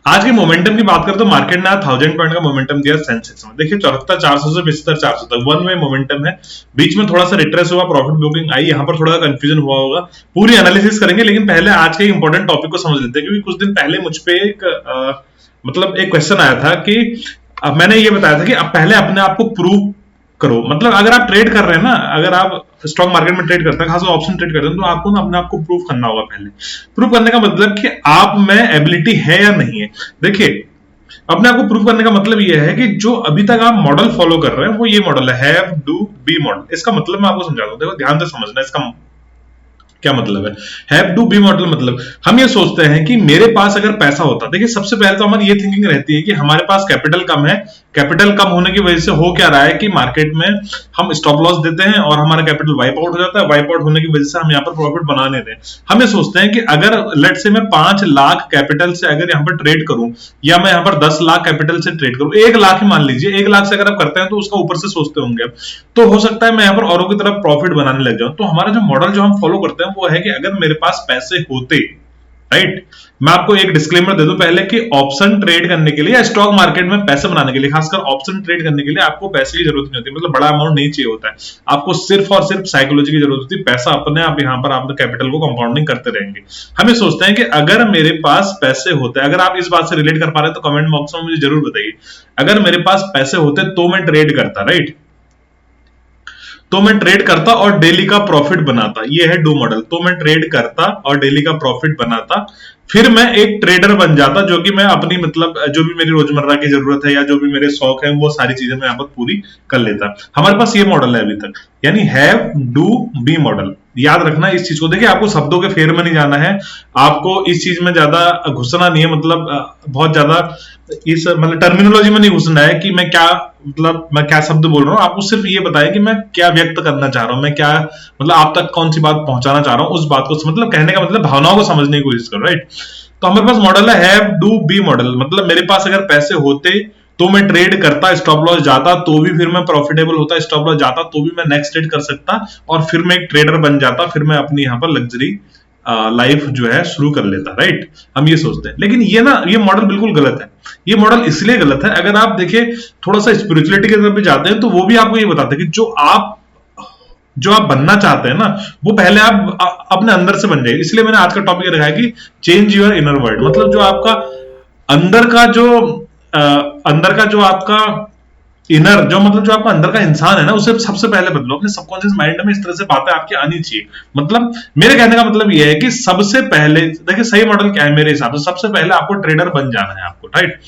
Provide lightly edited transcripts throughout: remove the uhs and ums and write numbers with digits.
आज के मोमेंटम की बात करें तो मार्केट ने 1000 पॉइंट का मोमेंटम दिया सेंसेक्स में। देखिए 74,400 से 75,400 तक वन वे मोमेंटम है। बीच में थोड़ा सा रिट्रेस हुआ, प्रॉफिट बुकिंग आई, यहाँ पर थोड़ा सा कंफ्यूजन हुआ होगा। पूरी एनालिसिस करेंगे, लेकिन पहले आज के इंपॉर्टेंट टॉपिक को समझ लेते हैं, क्योंकि कुछ दिन पहले मुझ पे मतलब एक क्वेश्चन आया था कि अब मैंने ये बताया था कि अब पहले अपने आप को प्रूव करो। मतलब अगर आप ट्रेड कर रहे हैं ना, अगर आप स्टॉक मार्केट में ट्रेड करते हैं, खासकर ऑप्शन ट्रेड करते हैं, तो आपको ना अपने आप को प्रूव करना होगा। पहले प्रूव करने का मतलब कि आप में एबिलिटी है या नहीं है। देखिए, अपने आप को प्रूव करने का मतलब यह है कि जो अभी तक आप मॉडल फॉलो कर रहे हैं वो ये मॉडल है, हैव डू बी मॉडल। इसका मतलब मैं आपको समझाता हूं, देखो ध्यान से समझना इसका क्या मतलब है। हैव टू बी मॉडल मतलब हम ये सोचते हैं कि मेरे पास अगर पैसा होता, देखिए सबसे पहले तो हमारी ये थिंकिंग रहती है कि हमारे पास कैपिटल कम है। कैपिटल कम होने की वजह से हो क्या रहा है कि मार्केट में हम स्टॉप लॉस देते हैं और हमारा कैपिटल वाइप आउट हो जाता है। वाइप आउट होने की वजह से हम यहाँ पर प्रॉफिट बना नहीं रहे। हम ये सोचते हैं कि अगर लेट से मैं 5 लाख कैपिटल से अगर यहाँ पर ट्रेड करूं, या मैं यहाँ पर 10 लाख कैपिटल से ट्रेड करूं, 1 लाख ही मान लीजिए, 1 लाख से अगर आप करते हैं तो उसका ऊपर से सोचते होंगे आप, तो हो सकता है मैं यहाँ पर औरों की तरफ प्रॉफिट बनाने लग जाऊं। तो हमारा जो मॉडल जो हम फॉलो करते हैं वो है कि अगर मेरे पास पैसे होते, राइट। मैं आपको एक डिस्क्लेमर दे दूं पहले कि ऑप्शन ट्रेड करने के लिए या स्टॉक मार्केट में पैसे बनाने के लिए, खासकर ऑप्शन ट्रेड करने के लिए आपको पैसे की जरूरत नहीं होती, मतलब बड़ा अमाउंट नहीं चाहिए होता है। आपको सिर्फ और सिर्फ साइकोलॉजी की जरूरत होती है। पैसा अपने आप यहाँ पर आप कैपिटल को कंपाउंडिंग करते रहेंगे। हम ये सोचते हैं कि अगर मेरे पास पैसे होते, अगर आप इस बात से रिलेट कर पा रहे हैं तो कमेंट बॉक्स में मुझे जरूर बताइए, अगर मेरे पास पैसे होते तो मैं ट्रेड करता, राइट, तो मैं ट्रेड करता और डेली का प्रॉफिट बनाता। ये है डू मॉडल। तो मैं ट्रेड करता और डेली का प्रॉफिट बनाता, फिर मैं एक ट्रेडर बन जाता, जो कि मैं अपनी मतलब जो भी मेरी रोजमर्रा की जरूरत है या जो भी मेरे शौक है वो सारी चीजें मैं यहाँ पर पूरी कर लेता। हमारे पास ये मॉडल है अभी तक, यानी हैव डू बी मॉडल। याद रखना इस चीज को। देखिए, आपको शब्दों के फेर में नहीं जाना है, आपको इस चीज में ज्यादा घुसना नहीं है, मतलब बहुत ज्यादा इस मतलब टर्मिनोलॉजी में नहीं घुसना है कि मैं क्या मतलब मैं क्या शब्द बोल रहा हूँ। आपको सिर्फ ये बताया कि मैं क्या व्यक्त करना चाह रहा हूँ, मैं क्या मतलब आप तक कौन सी बात पहुंचाना चाह रहा हूँ, उस बात को मतलब कहने का मतलब भावनाओं को समझने की कोशिश करो, राइट। तो हमारे पास मॉडल है हैव डू बी मॉडल। मतलब मेरे पास अगर पैसे होते तो मैं ट्रेड करता, स्टॉप लॉस जाता तो भी फिर मैं प्रॉफिटेबल होता, स्टॉप लॉस जाता तो भी मैं नेक्स्ट ट्रेड कर सकता, और फिर मैं एक ट्रेडर बन जाता, फिर मैं अपनी यहाँ पर लग्जरी लाइफ जो है शुरू कर लेता, राइट। हम ये सोचते हैं, लेकिन ये ना ये मॉडल बिल्कुल गलत है। ये मॉडल इसलिए गलत है, अगर आप देखिए थोड़ा सा स्पिरिचुअलिटी की तरफ भी जाते हैं तो वो भी आपको ये बताते हैं कि जो आप बनना चाहते हैं ना, वो पहले आप अपने अंदर से बन जाए। इसलिए मैंने आज का टॉपिक रखा है कि चेंज योर इनर वर्ल्ड। मतलब जो आपका अंदर का जो अंदर का जो आपका इनर जो मतलब जो आपका अंदर का इंसान है ना, उसे सबसे पहले बदलो। अपने सबकॉन्शियस माइंड में इस तरह से बातें आपकी आनी चाहिए। मतलब मेरे कहने का मतलब यह है कि सबसे पहले देखिए सही मॉडल क्या है मेरे हिसाब से, सबसे पहले आपको ट्रेडर बन जाना है आपको, राइट।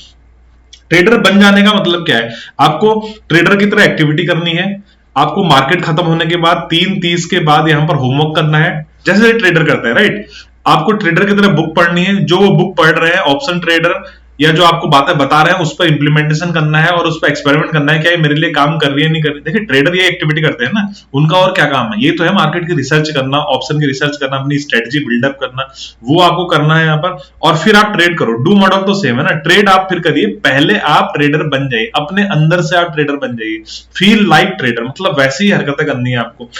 ट्रेडर बन जाने का मतलब क्या है, आपको ट्रेडर की तरह एक्टिविटी करनी है। आपको मार्केट खत्म होने के बाद 3:30 के बाद यहां पर होमवर्क करना है, जैसे ट्रेडर करते हैं, राइट। आपको ट्रेडर की तरह बुक पढ़नी है, जो वो बुक पढ़ रहे हैं ऑप्शन ट्रेडर या जो आपको बातें बता रहे हैं उस पर इंप्लीमेंटेशन करना है और उस पर एक्सपेरिमेंट करना है, क्या ये मेरे लिए काम कर रही है नहीं कर रही। देखिए ट्रेडर ये एक्टिविटी करते हैं ना, उनका और क्या काम है, ये तो है मार्केट की रिसर्च करना, ऑप्शन की रिसर्च करना, अपनी स्ट्रेटजी बिल्डअप करना, वो आपको करना है यहाँ पर, और फिर आप ट्रेड करो। डू मॉडल तो सेम है ना, ट्रेड आप फिर करिए, पहले आप ट्रेडर बन जाइए, अपने अंदर से आप ट्रेडर बन जाइए, फील लाइक ट्रेडर, मतलब वैसी ही हरकतें करनी है आपको।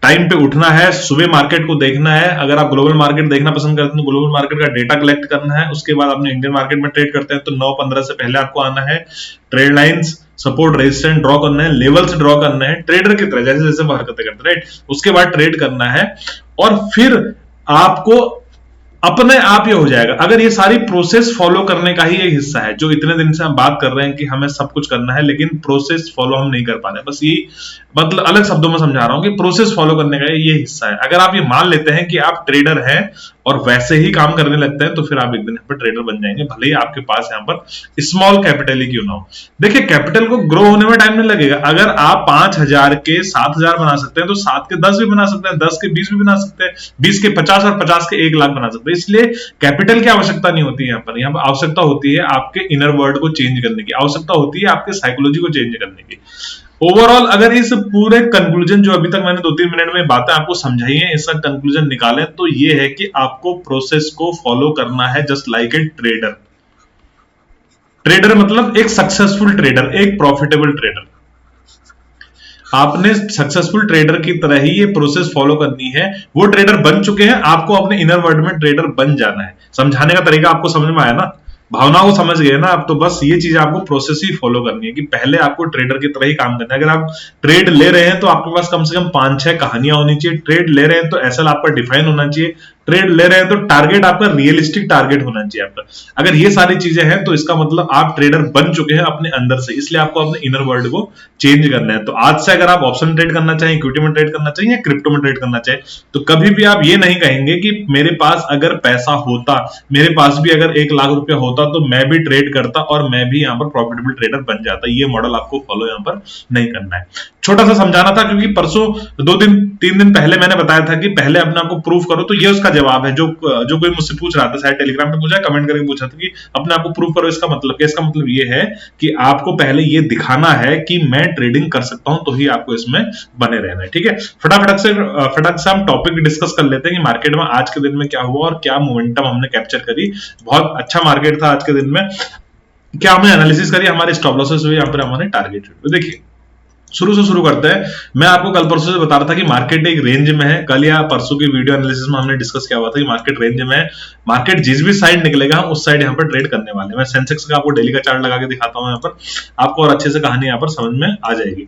टाइम पे उठना है, सुबह मार्केट को देखना है। अगर आप ग्लोबल मार्केट देखना पसंद करते हैं तो ग्लोबल मार्केट का डेटा कलेक्ट करना है। उसके बाद अपने इंडियन मार्केट में ट्रेड करते हैं तो 9:15 से पहले आपको आना है, trade lines support resistance draw करना है, लेवल्स ड्रॉ करना है, ट्रेडर की तरह जैसे जैसे वो हरकतें करते हैं, राइट। उसके बाद ट्रेड करना है और फिर आपको अपने आप ये हो जाएगा। अगर ये सारी प्रोसेस फॉलो करने का ही एक हिस्सा है, जो इतने दिन से हम बात कर रहे हैं कि हमें सब कुछ करना है लेकिन प्रोसेस फॉलो हम नहीं कर पा रहे, बस ये मतलब अलग शब्दों में समझा रहा हूं कि प्रोसेस फॉलो करने का ये हिस्सा है। अगर आप ये मान लेते हैं कि आप ट्रेडर हैं और वैसे ही काम करने लगते हैं तो फिर आप एक दिन यहाँ पर ट्रेडर बन जाएंगे, भले ही आपके पास यहाँ पर स्मॉल कैपिटल ही क्यों ना हो। देखिए कैपिटल को ग्रो होने में टाइम नहीं लगेगा। अगर आप 5,000 के 7,000 बना सकते हैं तो 7 के 10 भी बना सकते हैं, 10 के 20 भी बना सकते हैं, 20 के 50 और 50 के 1 लाख बना सकते हैं। इसलिए कैपिटल की आवश्यकता नहीं होती है यहाँ पर आवश्यकता होती है आपके इनर वर्ल्ड को चेंज करने की, आवश्यकता होती है आपके साइकोलॉजी को चेंज करने की। ओवरऑल अगर इस पूरे कंक्लूजन जो अभी तक मैंने 2-3 मिनट में बातें आपको समझाई हैं, इसका कंक्लूजन निकालें तो ये है कि आपको प्रोसेस को फॉलो करना है just like a trader. Trader मतलब एक सक्सेसफुल ट्रेडर, एक प्रॉफिटेबल ट्रेडर। आपने सक्सेसफुल ट्रेडर की तरह ही ये प्रोसेस फॉलो करनी है। वो ट्रेडर बन चुके हैं, आपको अपने इनर वर्ल्ड में ट्रेडर बन जाना है। समझाने का तरीका आपको समझ में आया ना, भावनाओं को समझ गए ना आप, तो बस ये चीज आपको प्रोसेस ही फॉलो करनी है कि पहले आपको ट्रेडर की तरह ही काम करना है। अगर आप ट्रेड ले रहे हैं तो आपके पास कम से कम 5-6 कहानियां होनी चाहिए। ट्रेड ले रहे हैं तो एसएल आपका डिफाइन होना चाहिए। ट्रेड ले रहे हैं तो टारगेट आपका रियलिस्टिक टारगेट होना चाहिए आपका। अगर ये सारी चीजें हैं तो इसका मतलब आप ट्रेडर बन चुके हैं अपने अंदर से, इसलिए आपको अपने इनर वर्ल्ड को चेंज करना है। तो आज से अगर आप ऑप्शन ट्रेड करना चाहें, इक्विटी में ट्रेड करना चाहिए या क्रिप्टो में ट्रेड करना चाहें, तो कभी भी आप ये नहीं कहेंगे कि मेरे पास अगर पैसा होता, मेरे पास भी अगर 1 लाख रुपया होता तो मैं भी ट्रेड करता और मैं भी यहाँ पर प्रॉफिटेबल ट्रेडर बन जाता। ये मॉडल आपको फॉलो यहाँ पर नहीं करना है। छोटा सा समझाना था क्योंकि परसों 2-3 दिन पहले मैंने बताया था कि पहले अपने आप को प्रूव करो, तो ये उसका जवाब है। जो कोई मुझसे पूछ रहा था, शायद टेलीग्राम पे पूछा, कमेंट करके पूछा था कि अपने आप को प्रूव करो, इसका मतलब क्या? इसका मतलब ये है कि आपको पहले ये दिखाना है कि मैं ट्रेडिंग कर सकता हूं, तो ही आपको इसमें बने रहना है। ठीक है, फटाफट से हम टॉपिक डिस्कस कर लेते हैं कि मार्केट में आज के दिन में क्या हुआ और क्या मोमेंटम हमने कैप्चर करी। बहुत अच्छा मार्केट था आज के दिन में। क्या हमने एनालिसिस करी, हमारे स्टॉप लॉसेस हुए, यहाँ पर हमारे टारगेट हुए। देखिए शुरू से शुरू करते हैं। मैं आपको कल परसों से बता रहा था कि मार्केट एक रेंज में है। कल या परसों की वीडियो एनालिसिस में हमने डिस्कस किया हुआ था कि मार्केट रेंज में है। मार्केट जिस भी साइड निकलेगा हम उस साइड यहाँ पर ट्रेड करने वाले हैं। मैं सेंसेक्स का आपको डेली का चार्ट लगा के दिखाता हूँ यहाँ पर, आपको और अच्छे से कहानी यहाँ पर समझ में आ जाएगी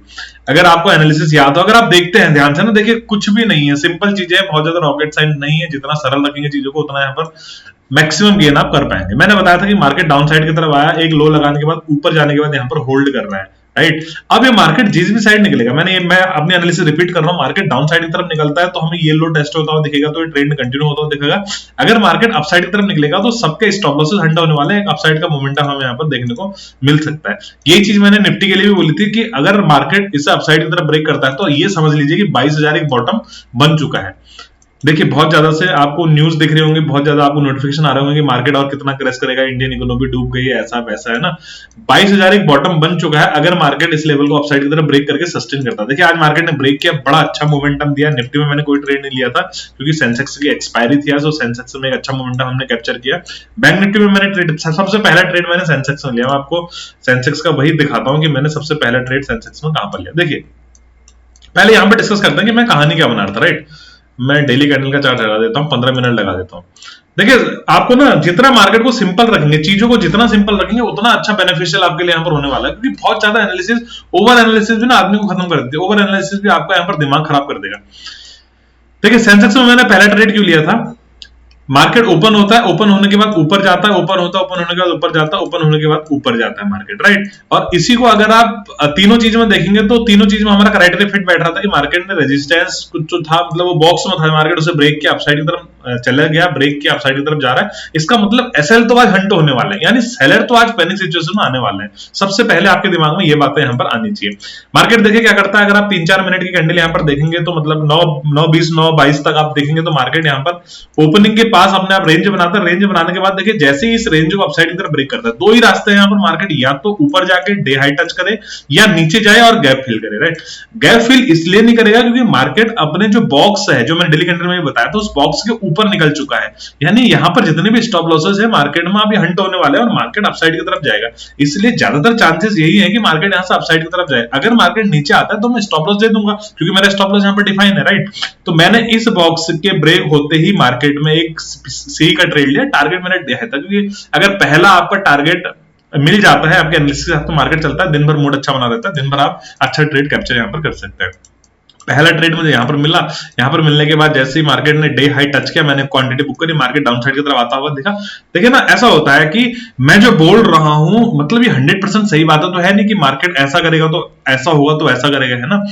अगर आपको एनालिसिस याद हो। अगर आप देखते हैं ध्यान से ना, देखिए कुछ भी नहीं है, सिंपल चीजें हैं, बहुत ज्यादा रॉकेट साइंस नहीं है। जितना सरल रखेंगे चीजों को उतना यहाँ पर मैक्सिमम गेन आप कर पाएंगे। मैंने बताया था कि मार्केट डाउन साइड की तरफ आया, एक लो लगाने के बाद ऊपर जाने के बाद यहाँ पर होल्ड कर रहा है, राइट। अब ये मार्केट जिस भी साइड निकलेगा, मैं अपनी एनालिसिस रिपीट कर रहा हूं, मार्केट डाउन साइड की तरफ निकलता है तो हमें ये लो टेस्ट होता हुआ दिखेगा, तो ये ट्रेंड कंटिन्यू होता हुआ दिखेगा। अगर मार्केट अपसाइड की तरफ निकलेगा तो सबके स्टॉप लॉसेस हंट होने वाले हैं, एक अपसाइड का मोमेंटम हमें यहाँ पर देखने को मिल सकता है। ये चीज मैंने निफ्टी के लिए भी बोली थी कि अगर मार्केट इसे अपसाइड की तरफ ब्रेक करता है तो ये समझ लीजिए कि 22,000 एक बॉटम बन चुका है। देखिए बहुत ज्यादा से आपको न्यूज दिख रहे होंगे, बहुत ज्यादा आपको नोटिफिकेशन आ रहे होंगे कि मार्केट और कितना क्रैश करेगा, इंडियन इकोनॉमी डूब गई है, ऐसा वैसा, है ना। 22,000 एक बॉटम बन चुका है। अगर मार्केट इस लेवल को अपसाइड की तरफ ब्रेक करके सस्टेन करता है, देखिए आज मार्केट ने ब्रेक किया, बड़ा अच्छा मोमेंटम दिया। निफ्टी में मैंने कोई ट्रेड नहीं लिया था क्योंकि सेंसेक्स की एक्सपायरी थी, तो सेंसेक्स में एक अच्छा मोमेंटम हमने कैप्चर किया। बैंक निफ्टी में मैंने ट्रेड, सबसे पहला ट्रेड मैंने सेंसेक्स में लिया। मैं आपको सेंसेक्स का वही दिखाता हूं कि मैंने सबसे पहला ट्रेड सेंसेक्स में कहां पर लिया। देखिए पहले यहां पर डिस्कस करते हैं कि मैं कहानी क्या बना रहा था, राइट। मैं डेली कैंडल का चार्ट लगा देता हूं, 15 मिनट लगा देता हूं। देखिए आपको ना जितना मार्केट को सिंपल रखेंगे, चीजों को जितना सिंपल रखेंगे उतना अच्छा बेनिफिशियल आपके लिए यहाँ पर होने वाला है। क्योंकि बहुत ज्यादा एनालिसिस, ओवर एनालिसिस भी ना आदमी को खत्म कर देती है। ओवर एनालिसिस भी आपका यहाँ पर दिमाग खराब कर देगा। देखिए सेंसेक्स में मैंने पहला ट्रेड क्यों लिया था, मार्केट ओपन होता है, ओपन होने के बाद ऊपर जाता है, ओपन होता है, ओपन होने के बाद ऊपर जाता है, ओपन होने के बाद ऊपर जाता है मार्केट, राइट। और इसी को अगर आप तीनों चीज में देखेंगे तो तीनों चीज में हमारा क्राइटेरिया फिट बैठ रहा था कि मार्केट में रेजिस्टेंस कुछ जो था, मतलब वो बॉक्स में था, मार्केट उसे ब्रेक किया, अपसाइड की तरफ चला गया, ब्रेक किया, अपसाइड की तरफ जा रहा है। इसका मतलब एसएल तो आज हंट होने वाला है, यानी सेलर तो आज पैनिक सिचुएशन में आने वाले हैं। सबसे पहले आपके दिमाग में ये बातें यहाँ पर आनी चाहिए। मार्केट देखिए क्या करता है, अगर आप 3-4 मिनट की कैंडल यहाँ पर देखेंगे तो मतलब 9:20 9:22 तक आप देखेंगे तो मार्केट यहाँ पर ओपनिंग के पास अपने आप रेंज बनाता है। रेंज बनाने के बाद देखिए जैसे ही इस रेंज को अपसाइड की तरफ ब्रेक करता है, दो ही रास्ते हैं यहाँ पर मार्केट, या तो ऊपर जाके डे हाई टच करे या नीचे जाए और गैप फिल करे, राइट। गैप फिल इसलिए नहीं करेगा क्योंकि मार्केट अपने जो बॉक्स है, जो मैंने डेली कैंडल में बताया था, उस बॉक्स के ऊपर निकल चुका है। यानी यहाँ पर जितने भी स्टॉप लॉसेस है मार्केट में अभी हंट होने वाले हैं और मार्केट अपसाइड की तरफ जाएगा। इसलिए ज्यादातर चांसेस यही है कि मार्केट यहाँ से अपसाइड की तरफ जाए। अगर मार्केट नीचे आता है तो मैं स्टॉप लॉस दे दूंगा क्योंकि मेरा स्टॉप लॉस यहाँ पर डिफाइन है, राइट। तो मैंने इस बॉक्स के ब्रेक होते ही मार्केट में एक सी का ट्रेड लिया। टारगेट मैंने दिया था क्योंकि अगर पहला आपका टारगेट मिल जाता है आपके एनालिसिस के साथ तो मार्केट चलता है, दिन भर मूड अच्छा बना रहता है, दिन भर आप अच्छा ट्रेड कैप्चर यहाँ पर कर सकते हैं। पहला ट्रेड मुझे यहाँ पर मिला। यहाँ पर मिलने के बाद जैसे ही मार्केट ने डे हाई टच किया, मैंने क्वांटिटी बुक करी, मार्केट डाउन साइड की तरफ आता हुआ देखा। देखिए ना ऐसा होता है कि मैं जो बोल रहा हूं मतलब ये 100% सही बात तो है नहीं कि मार्केट ऐसा करेगा तो ऐसा होगा तो ऐसा करेगा, है ना।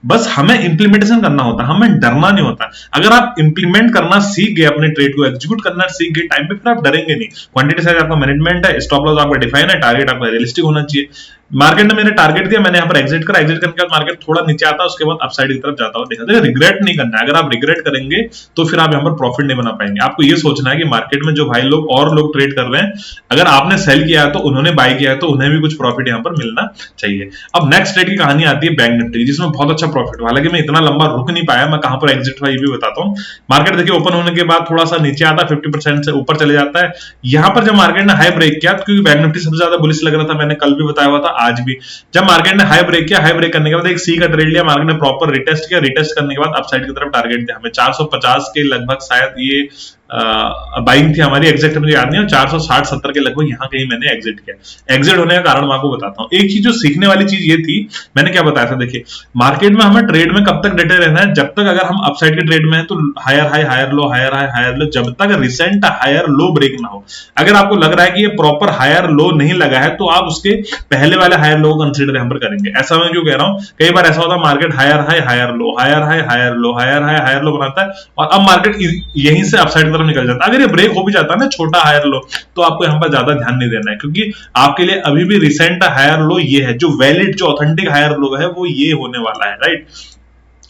बस हमें इंप्लीमेंटेशन करना होता है, हमें डरना नहीं होता। अगर आप इंप्लीमेंट करना सीख गए, अपने ट्रेड को एग्जीक्यूट करना सीख गए टाइम पे, फिर आप डरेंगे नहीं। क्वांटिटी साइज आपका मैनेजमेंट है, स्टॉप लॉस आपका डिफाइन है, टारगेट आपका रियलिस्टिक होना चाहिए। मार्केट ने मैंने टारगेट दिया, मैंने यहाँ पर एग्जिट करा, एग्जिट करने के बाद मार्केट थोड़ा नीचे आता है, उसके बाद अपसाइड की तरफ जाता हुआ देखा। देखिए रिग्रेट नहीं करना है। अगर आप रिग्रेट करेंगे तो फिर आप यहाँ पर प्रॉफिट नहीं बना पाएंगे। आपको ये सोचना है कि मार्केट में जो भाई लोग और लोग ट्रेड कर रहे हैं, अगर आपने सेल किया है तो उन्होंने बाय किया है तो उन्हें भी कुछ प्रॉफिट यहाँ पर मिलना चाहिए। अब नेक्स्ट ट्रेड की कहानी आती है बैंक निफ्टी, जिसमें बहुत अच्छा प्रॉफिट। हालांकि मैं इतना लंबा रुक नहीं पाया, मैं कहां पर एग्जिट हुआ ये भी बताता हूँ। मार्केट देखिए ओपन होने के बाद थोड़ा सा नीचे आता है, 50% से ऊपर चले जाता है। यहाँ पर जब मार्केट ने हाई ब्रेक किया, क्योंकि बैंक निफ्टी सबसे ज्यादा बुलिश लग रहा था, मैंने कल भी बताया हुआ था, आज भी। जब मार्केट ने हाई ब्रेक किया, हाई ब्रेक करने के बाद एक सी का ट्रेड लिया, मार्केट ने प्रॉपर रिटेस्ट किया, रिटेस्ट करने के बाद अपसाइड की तरफ टारगेट दिया हमें 450 के लगभग, शायद ये बाइंग थी हमारी, एग्जैक्ट मुझे याद नहीं है, 460-70 के लगभग यहाँ कहीं मैंने एग्जिट किया। एग्जिट होने का कारण मैं आपको बताता हूँ। एक चीज जो सीखने वाली चीज ये थी, मैंने क्या बताया था, देखिए मार्केट में हमें ट्रेड में कब तक डटे रहना है, जब तक अगर हम अपसाइड के ट्रेड में है तो higher high higher low, higher high higher low, जब तक रिसेंट हायर लो ब्रेक ना हो। अगर आपको लग रहा है कि ये प्रॉपर हायर लो नहीं लगा है तो आप उसके पहले वाले हायर लो को कंसीडर यहाँ पर करेंगे। ऐसा मैं क्यों कह रहा हूँ, कई बार ऐसा होता है market higher high higher low, higher high higher low, higher high higher low बनाता है और अब मार्केट यहीं से अपसाइड की तरफ निकल जाता है। अगर ये ब्रेक हो भी जाता है ना छोटा हायर लो, तो आपको यहाँ पर ज्यादा ध्यान नहीं देना है, क्योंकि आपके लिए अभी भी रिसेंट हायर लो ये है, जो वैलिड जो ऑथेंटिक हायर लो है वो ये होने वाला है, राइट।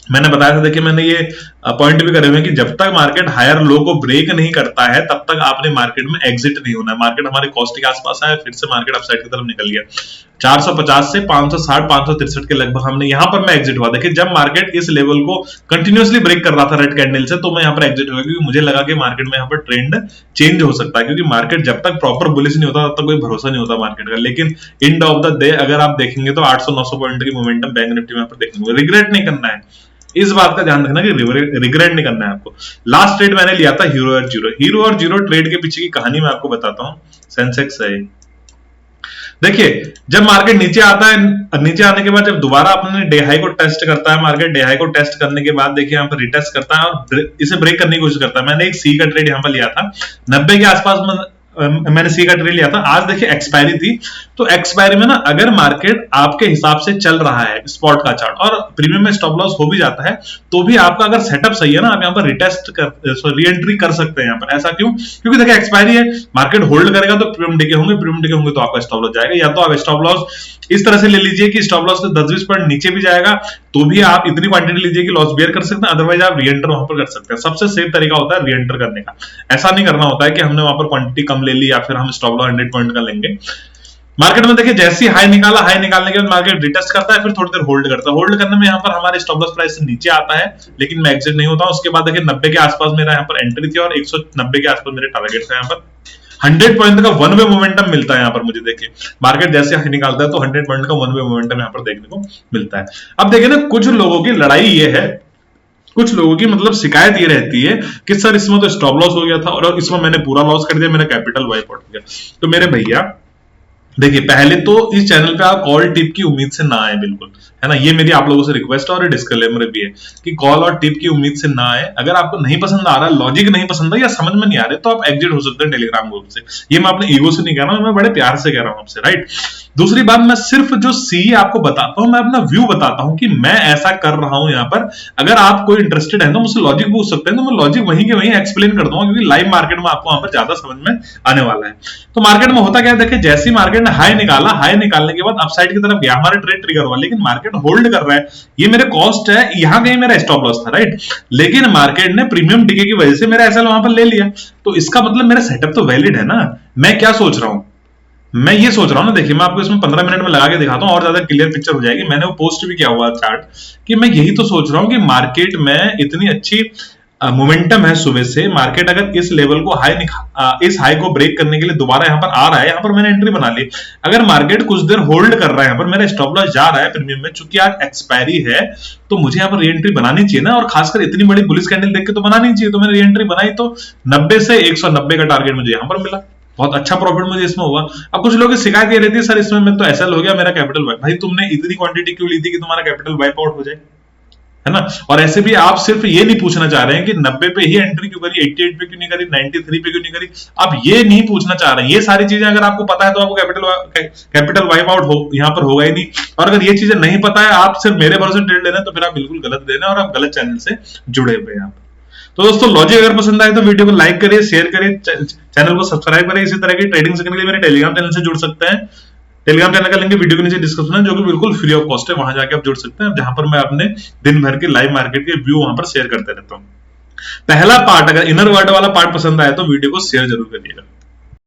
मैंने बताया था, देखिए मैंने ये पॉइंट भी करे हुए हैं कि जब तक मार्केट हायर लो को ब्रेक नहीं करता है तब तक आपने मार्केट में एग्जिट नहीं होना है। मार्केट हमारे कॉस्ट के आसपास आया, फिर से मार्केट अपसाइड की तरफ निकल गया, 450 से 560 563 के लगभग हमने यहां पर मैं एग्जिट हुआ। देखिए जब मार्केट इस लेवल को कंटिन्यूअसली ब्रेक कर रहा था रेड कैंडल से, तो मैं यहां पर एग्जिट हुआ, क्योंकि मुझे लगा कि मार्केट में यहां पर ट्रेंड चेंज हो सकता है, क्योंकि मार्केट जब तक प्रॉपर बुलिश नहीं होता तब तक कोई भरोसा नहीं होता मार्केट का। लेकिन एंड ऑफ द डे अगर आप देखेंगे तो 800-900 पॉइंट की मोमेंटम बैंक निफ्टी में यहाँ पर देखने को, रिग्रेट नहीं करना है, इस बात का ध्यान रखना कि रिग्रेट नहीं करना है आपको। लास्ट ट्रेड मैंने लिया था हीरो और जीरो ट्रेड के पीछे की कहानी मैं आपको बताता हूं। सेंसेक्स है, देखिए जब मार्केट नीचे आता है, नीचे आने के बाद जब दोबारा अपने डे हाई को टेस्ट करता है, मार्केट डे हाई को टेस्ट करने के बाद देखिए यहाँ पर रिटेस्ट करता है और इसे ब्रेक करने की कोशिश करता है। मैंने एक सी का ट्रेड यहाँ पर लिया था 90 के आसपास मैंने सी का ट्रेड लिया था। आज देखिए एक्सपायरी थी, तो एक्सपायरी में ना अगर मार्केट आपके हिसाब से चल रहा है स्पॉट का चार्ट और प्रीमियम में स्टॉप लॉस हो भी जाता है, तो भी आपका अगर सेटअप सही है ना, आप यहाँ पर रिटेस्ट कर री एंट्री कर सकते हैं यहाँ पर। ऐसा क्यों, क्योंकि देखिए एक्सपायरी है, मार्केट होल्ड करेगा तो प्रीमियम डिके होंगे, प्रीमियम डिके होंगे तो आपका स्टॉप लॉस जाएगा। या तो आप स्टॉप लॉस इस तरह से ले लीजिए कि स्टॉप लॉस 10-20 पॉइंट नीचे भी जाएगा तो भी आप इतनी क्वांटिटी लीजिए कि लॉस बेयर कर सकते हैं, अदरवाइज आप री एंटर वहां पर कर सकते हैं। सबसे सेफ तरीका होता है री एंटर करने का। ऐसा नहीं करना होता है कि हमने वहां पर क्वांटिटी कम ले ली या फिर हम स्टॉप लॉस 100 पॉइंट का लेंगे। मार्केट में देखिए जैसे ही हाई निकाला, हाई निकालने के बाद मार्केट रिटेस्ट करता है, फिर थोड़ी देर होल्ड करता है। होल्ड करने में यहाँ पर हमारे स्टॉप लॉस प्राइस से नीचे आता है, लेकिन मैं एग्जिट नहीं होता। उसके बाद देखिए 90 के आसपास मेरा यहाँ पर एंट्री थी और 190 के आसपास मेरे टारगेट था। यहाँ पर 100 पॉइंट का वन वे मोमेंटम मिलता है यहाँ पर मुझे। देखिए मार्केट जैसे हाई निकालता है तो 100 पॉइंट का वन वे मोमेंटम यहाँ पर देखने को मिलता है। अब देखिए ना, कुछ लोगों की लड़ाई ये है, कुछ लोगों की मतलब शिकायत ये रहती है कि सर इसमें तो स्टॉप लॉस हो गया था और इसमें मैंने पूरा लॉस कर दिया, मेरा कैपिटल वाइप आउट हो गया। तो मेरे भैया देखिए, पहले तो इस चैनल पे आप कॉल टिप की उम्मीद से ना आए, बिल्कुल, है ना। ये मेरी आप लोगों से रिक्वेस्ट और डिस्क्लेमर भी है कि कॉल और टिप की उम्मीद से ना आए। अगर आपको नहीं पसंद आ रहा, लॉजिक नहीं पसंद है या समझ में नहीं आ रहे, तो आप एग्जिट हो सकते हैं टेलीग्राम ग्रुप से। ये मैं अपने ईगो से नहीं कह रहा हूं, मैं बड़े प्यार से कह रहा हूं आपसे, राइट। दूसरी बात, मैं सिर्फ जो सी आपको बताता हूं, मैं अपना व्यू बताता हूं कि मैं ऐसा कर रहा हूं यहाँ पर। अगर आप कोई इंटरेस्टेड है तो मुझसे लॉजिक पूछ सकते हैं, तो मैं लॉजिक वहीं के वहीं एक्सप्लेन कर दूंगा, क्योंकि लाइव मार्केट में आपको वहां पर ज्यादा समझ में आने वाला है। तो मार्केट में होता क्या है, देखिए जैसे ही मार्केट ने हाई निकाला, हाई निकालने के बाद अपसाइड की तरफ गया, हमारा ट्रेड ट्रिगर हुआ, लेकिन मार्केट होल्ड कर रहा है। ये मेरे कॉस्ट है, यहां कहीं मेरा स्टॉप लॉस था, राइट। लेकिन मार्केट ने प्रीमियम डिके की वजह से मेरा एसएल वहां पर ले लिया, तो इसका मतलब मेरा सेटअप तो वैलिड है ना। मैं क्या सोच रहा हूं, मैं ये सोच रहा हूं ना, देखिए मैं आपको इसमें 15 मिनट में लगा के दिखाता हूं और ज्यादा क्लियर पिक्चर हो जाएगी। मैंने वो पोस्ट भी किया हुआ चार्ट कि मैं यही तो सोच रहा हूं कि मार्केट में इतनी अच्छी मोमेंटम है सुबह से, मार्केट अगर इस लेवल को इस हाई को ब्रेक करने के लिए दोबारा यहां पर आ रहा है, यहां पर मैंने एंट्री बना ली। अगर मार्केट कुछ देर होल्ड कर रहा है, यहां पर मेरा स्टॉप लॉस जा रहा है प्रीमियम में, चूंकि आज एक्सपायरी है तो मुझे यहां पर री एंट्री बनानी चाहिए ना, और खासकर इतनी बड़ी बुलिश कैंडल देख के तो बनानी चाहिए। तो मैंने री एंट्री बनाई, तो 90 से 190 का टारगेट मुझे यहां पर मिला, बहुत अच्छा प्रॉफिट मुझे इसमें हुआ। अब कुछ लोगों की शिकायत ये रहती है, सर इसमें मैं तो एसएल हो गया, मेरा कैपिटल वाइप। भाई तुमने इतनी क्वांटिटी क्यों ली थी कि तुम्हारा कैपिटल वाइप आउट हो जाए, है ना। और ऐसे भी आप सिर्फ ये नहीं पूछना चाह रहे हैं कि 90 पे ही एंट्री क्यों करी, 88 पे क्यों नहीं करी, 93 पे क्यों नहीं करी, आप ये नहीं पूछना चाह रहे हैं। ये सारी चीजें अगर आपको पता है तो आपको कैपिटल वाइप आउट यहाँ पर होगा ही नहीं। और अगर ये चीजें नहीं पता है, आप सिर्फ मेरे भरोसे ट्रेड ले रहे हैं, तो फिर आप बिल्कुल गलत ले रहे हैं और आप गलत चैनल से जुड़े हुए हैं। तो दोस्तों लॉजिक अगर पसंद आए तो वीडियो को लाइक करिए, शेयर करिए, चैनल को सब्सक्राइब करिए। इसी तरह की ट्रेडिंग सीखने के लिए मेरे टेलीग्राम चैनल से जुड़ सकते हैं। टेलीग्राम चैनल का लिंक वीडियो के नीचे डिस्क्रिप्शन है, जो कि बिल्कुल फ्री ऑफ कॉस्ट है, वहां जाके आप जुड़ सकते हैं, जहां पर मैं अपने दिन भर के लाइव मार्केट के व्यू वहां पर शेयर करते रहता हूं। पहला पार्ट, अगर इनर वर्ड वाला पार्ट पसंद आया तो वीडियो को शेयर जरूर करिएगा।